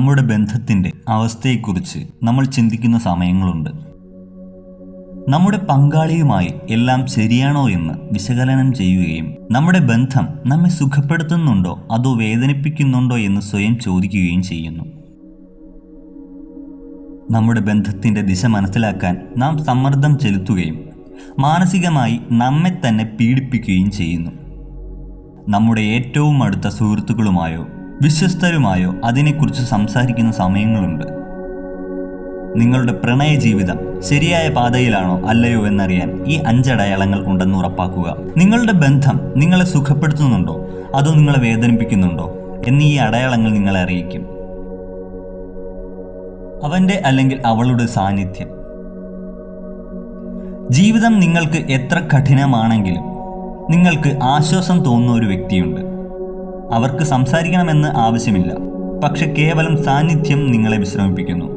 നമ്മുടെ ബന്ധത്തിൻ്റെ അവസ്ഥയെക്കുറിച്ച് നമ്മൾ ചിന്തിക്കുന്ന സമയങ്ങളുണ്ട്. നമ്മുടെ പങ്കാളിയുമായി എല്ലാം ശരിയാണോ എന്ന് വിശകലനം ചെയ്യുകയും നമ്മുടെ ബന്ധം നമ്മെ സുഖപ്പെടുത്തുന്നുണ്ടോ അതോ വേദനിപ്പിക്കുന്നുണ്ടോ എന്ന് സ്വയം ചോദിക്കുകയും ചെയ്യുന്നു. നമ്മുടെ ബന്ധത്തിൻ്റെ ദിശ മനസ്സിലാക്കാൻ നാം സമ്മർദ്ദം ചെലുത്തുകയും മാനസികമായി നമ്മെ തന്നെ പീഡിപ്പിക്കുകയും ചെയ്യുന്നു. നമ്മുടെ ഏറ്റവും അടുത്ത സുഹൃത്തുക്കളുമായോ വിശ്വസ്തരുമായോ അതിനെക്കുറിച്ച് സംസാരിക്കുന്ന സമയങ്ങളുണ്ട്. നിങ്ങളുടെ പ്രണയ ജീവിതം ശരിയായ പാതയിലാണോ അല്ലയോ എന്നറിയാൻ ഈ 5 അടയാളങ്ങൾ ഉണ്ടെന്ന് ഉറപ്പാക്കുക. നിങ്ങളുടെ ബന്ധം നിങ്ങളെ സുഖപ്പെടുത്തുന്നുണ്ടോ അതോ നിങ്ങളെ വേദനിപ്പിക്കുന്നുണ്ടോ എന്നീ ഈ അടയാളങ്ങൾ നിങ്ങളെ അറിയിക്കും. അവൻ്റെ അല്ലെങ്കിൽ അവളുടെ സാന്നിധ്യം. ജീവിതം നിങ്ങൾക്ക് എത്ര കഠിനമാണെങ്കിലും നിങ്ങൾക്ക് ആശ്വാസം തോന്നുന്ന ഒരു വ്യക്തിയുണ്ട്. അവർക്ക് സംസാരിക്കണമെന്ന് ആവശ്യമില്ല, പക്ഷെ കേവലം സാന്നിധ്യം നിങ്ങളെ വിശ്രമിപ്പിക്കുന്നു.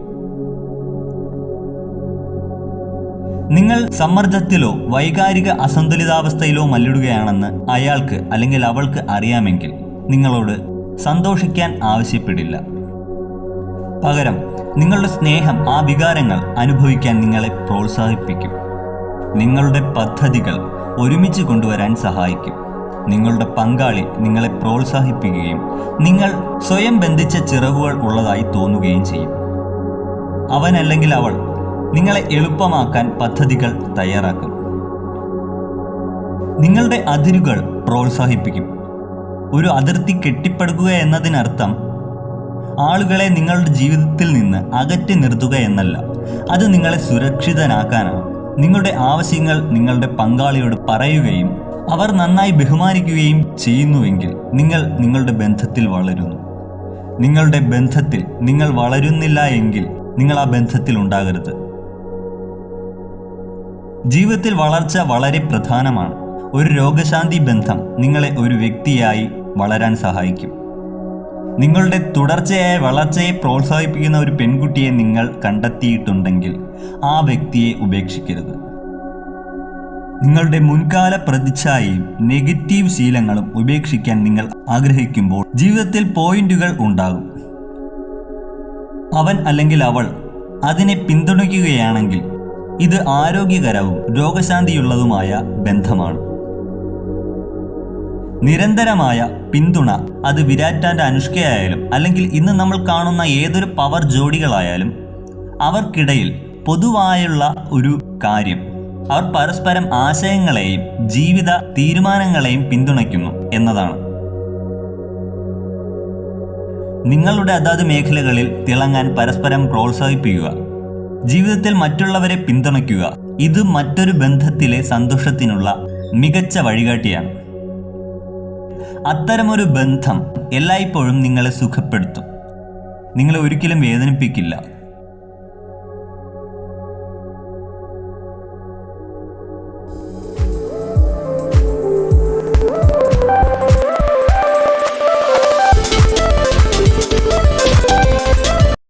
നിങ്ങൾ സമ്മർദ്ദത്തിലോ വൈകാരിക അസന്തുലിതാവസ്ഥയിലോ മല്ലിടുകയാണെന്ന് അയാൾക്ക് അല്ലെങ്കിൽ അവൾക്ക് അറിയാമെങ്കിൽ നിങ്ങളോട് സന്തോഷിക്കാൻ ആവശ്യപ്പെടില്ല. പകരം നിങ്ങളുടെ സ്നേഹം ആ വികാരങ്ങൾ അനുഭവിക്കാൻ നിങ്ങളെ പ്രോത്സാഹിപ്പിക്കും. നിങ്ങളുടെ പദ്ധതികൾ ഒരുമിച്ച് കൊണ്ടുവരാൻ സഹായിക്കും. നിങ്ങളുടെ പങ്കാളി നിങ്ങളെ പ്രോത്സാഹിപ്പിക്കുകയും നിങ്ങൾ സ്വയം ബന്ധിച്ച ചിറകുകൾ ഉള്ളതായി തോന്നുകയും ചെയ്യും. അവൻ അല്ലെങ്കിൽ അവൾ നിങ്ങളെ എളുപ്പമാക്കാൻ പദ്ധതികൾ തയ്യാറാക്കും. നിങ്ങളുടെ അതിരുകൾ പ്രോത്സാഹിപ്പിക്കും. ഒരു അതിർത്തി കെട്ടിപ്പടുക്കുക എന്നതിനർത്ഥം ആളുകളെ നിങ്ങളുടെ ജീവിതത്തിൽ നിന്ന് അകറ്റി നിർത്തുക എന്നല്ല. അത് നിങ്ങളെ സുരക്ഷിതനാക്കാനാണ്. നിങ്ങളുടെ ആവശ്യങ്ങൾ നിങ്ങളുടെ പങ്കാളിയോട് പറയുകയും അവർ നന്നായി ബഹുമാനിക്കുകയും ചെയ്യുന്നുവെങ്കിൽ നിങ്ങൾ നിങ്ങളുടെ ബന്ധത്തിൽ വളരുന്നു. നിങ്ങളുടെ ബന്ധത്തിൽ നിങ്ങൾ വളരുന്നില്ല എങ്കിൽ നിങ്ങൾ ആ ബന്ധത്തിൽ ഉണ്ടാകരുത്. ജീവിതത്തിൽ വളർച്ച വളരെ പ്രധാനമാണ്. ഒരു രോഗശാന്തി ബന്ധം നിങ്ങളെ ഒരു വ്യക്തിയായി വളരാൻ സഹായിക്കും. നിങ്ങളുടെ തുടർച്ചയായ വളർച്ചയെ പ്രോത്സാഹിപ്പിക്കുന്ന ഒരു പെൺകുട്ടിയെ നിങ്ങൾ കണ്ടെത്തിയിട്ടുണ്ടെങ്കിൽ ആ വ്യക്തിയെ ഉപേക്ഷിക്കരുത്. നിങ്ങളുടെ മുൻകാല പ്രതിച്ഛായയും നെഗറ്റീവ് ശീലങ്ങളും ഉപേക്ഷിക്കാൻ നിങ്ങൾ ആഗ്രഹിക്കുമ്പോൾ ജീവിതത്തിൽ പോയിന്റുകൾ ഉണ്ടാകും. അവൻ അല്ലെങ്കിൽ അവൾ അതിനെ പിന്തുണയ്ക്കുകയാണെങ്കിൽ ഇത് ആരോഗ്യകരവും രോഗശാന്തിയുള്ളതുമായ ബന്ധമാണ്. നിരന്തരമായ പിന്തുണ, അത് വിരാറ്റ് ആൻഡ് അനുഷ്കയായാലും അല്ലെങ്കിൽ ഇന്ന് നമ്മൾ കാണുന്ന ഏതൊരു പവർ ജോഡികളായാലും, അവർക്കിടയിൽ പൊതുവായുള്ള ഒരു കാര്യം അവർ പരസ്പരം ആശയങ്ങളെയും ജീവിത തീരുമാനങ്ങളെയും പിന്തുണയ്ക്കുന്നു എന്നതാണ്. നിങ്ങളുടെ അതാത് മേഖലകളിൽ തിളങ്ങാൻ പരസ്പരം പ്രോത്സാഹിപ്പിക്കുക. ജീവിതത്തിൽ മറ്റുള്ളവരെ പിന്തുണയ്ക്കുക. ഇത് മറ്റൊരു ബന്ധത്തിലെ സന്തോഷത്തിനുള്ള മികച്ച വഴികാട്ടിയാണ്. അത്തരമൊരു ബന്ധം എല്ലായ്പ്പോഴും നിങ്ങളെ സുഖപ്പെടുത്തും. നിങ്ങളെ ഒരിക്കലും വേദനിപ്പിക്കില്ല.